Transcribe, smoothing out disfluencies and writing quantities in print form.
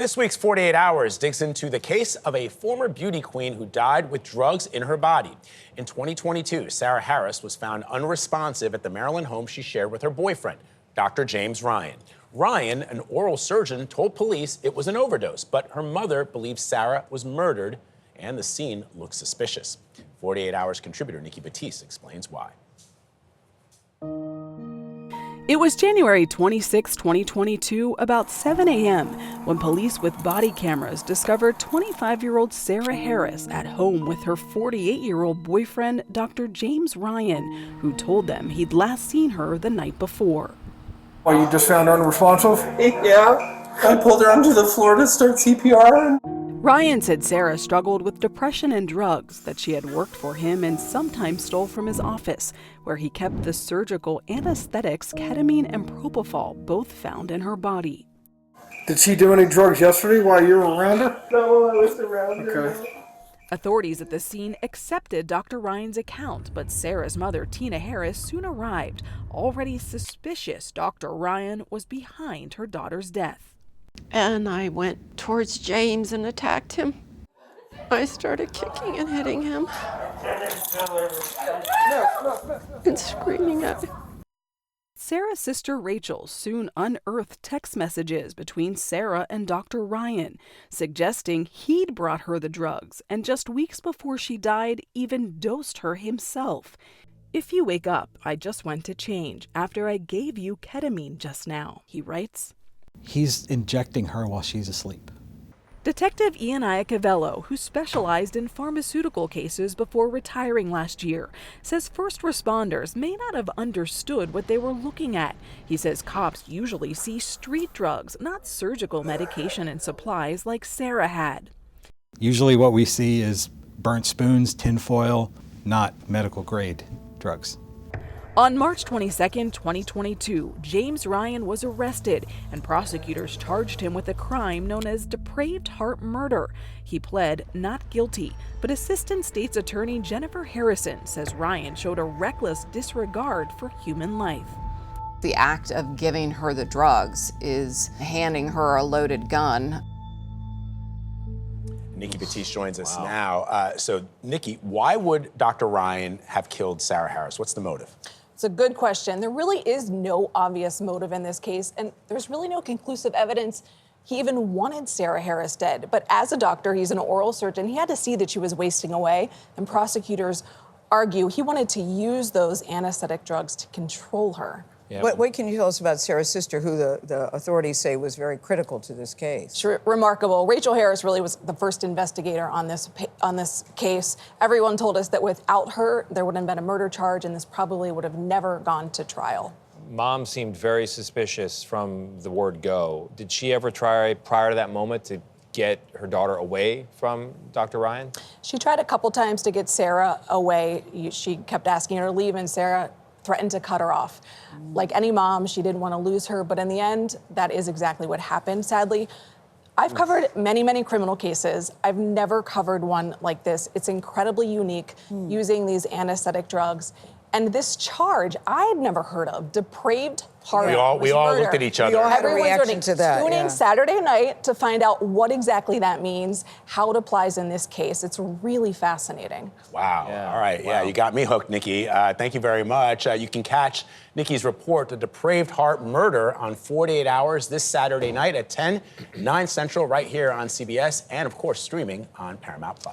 This week's 48 Hours digs into the case of a former beauty queen who died with drugs in her body. In 2022, Sarah Harris was found unresponsive at the Maryland home she shared with her boyfriend, Dr. James Ryan. Ryan, an oral surgeon, told police it was an overdose, but her mother believes Sarah was murdered, and the scene looks suspicious. 48 Hours contributor Nikki Battiste explains why. It was January 26, 2022, about 7 a.m., when police with body cameras discovered 25-year-old Sarah Harris at home with her 48-year-old boyfriend, Dr. James Ryan, who told them he'd last seen her the night before. Oh, you just found her unresponsive? Yeah. I pulled her onto the floor to start CPR. Ryan said Sarah struggled with depression and drugs, that she had worked for him and sometimes stole from his office, where he kept the surgical anesthetics ketamine and propofol, both found in her body. Did she do any drugs yesterday while you were around her? No, I was around her. Okay. Authorities at the scene accepted Dr. Ryan's account, but Sarah's mother, Tina Harris, soon arrived, already suspicious Dr. Ryan was behind her daughter's death. And I went towards James and attacked him. I started kicking and hitting him and screaming at him. Sarah's sister Rachel soon unearthed text messages between Sarah and Dr. Ryan, suggesting he'd brought her the drugs and just weeks before she died even dosed her himself. "If you wake up, I just went to change after I gave you ketamine just now," he writes. He's injecting her while she's asleep. Detective Ian Iacovello, who specialized in pharmaceutical cases before retiring last year, says first responders may not have understood what they were looking at. He says cops usually see street drugs, not surgical medication and supplies like Sarah had. Usually what we see is burnt spoons, tinfoil, not medical grade drugs. On March 22, 2022, James Ryan was arrested, and prosecutors charged him with a crime known as depraved heart murder. He pled not guilty, but Assistant State's Attorney Jennifer Harrison says Ryan showed a reckless disregard for human life. The act of giving her the drugs is handing her a loaded gun. Nikki Battiste joins us now. So, Nikki, why would Dr. Ryan have killed Sarah Harris? What's the motive? It's a good question. There really is no obvious motive in this case, and there's really no conclusive evidence he even wanted Sarah Harris dead. But as a doctor, he's an oral surgeon, he had to see that she was wasting away, and prosecutors argue he wanted to use those anesthetic drugs to control her. Yeah. What can you tell us about Sarah's sister, who the authorities say was very critical to this case? Sure, remarkable. Rachel Harris really was the first investigator on this case. Everyone told us that without her, there wouldn't have been a murder charge, and this probably would have never gone to trial. Mom seemed very suspicious from the word go. Did she ever try, prior to that moment, to get her daughter away from Dr. Ryan? She tried a couple times to get Sarah away. She kept asking her to leave, and Sarah threatened to cut her off. Like any mom, she didn't want to lose her, but in the end, that is exactly what happened, sadly. I've covered many, many criminal cases. I've never covered one like this. It's incredibly unique, using these anesthetic drugs. And this charge, I had never heard of, depraved heart murder. We all looked at each other. We all had a Everyone's reaction to that. tuning Saturday night to find out what exactly that means, how it applies in this case. It's really fascinating. Wow. Yeah. All right. Wow. Yeah, you got me hooked, Nikki. Thank you very much. You can catch Nikki's report, The Depraved Heart Murder, on 48 Hours this Saturday night at 10, 9 Central, right here on CBS, and, of course, streaming on Paramount+.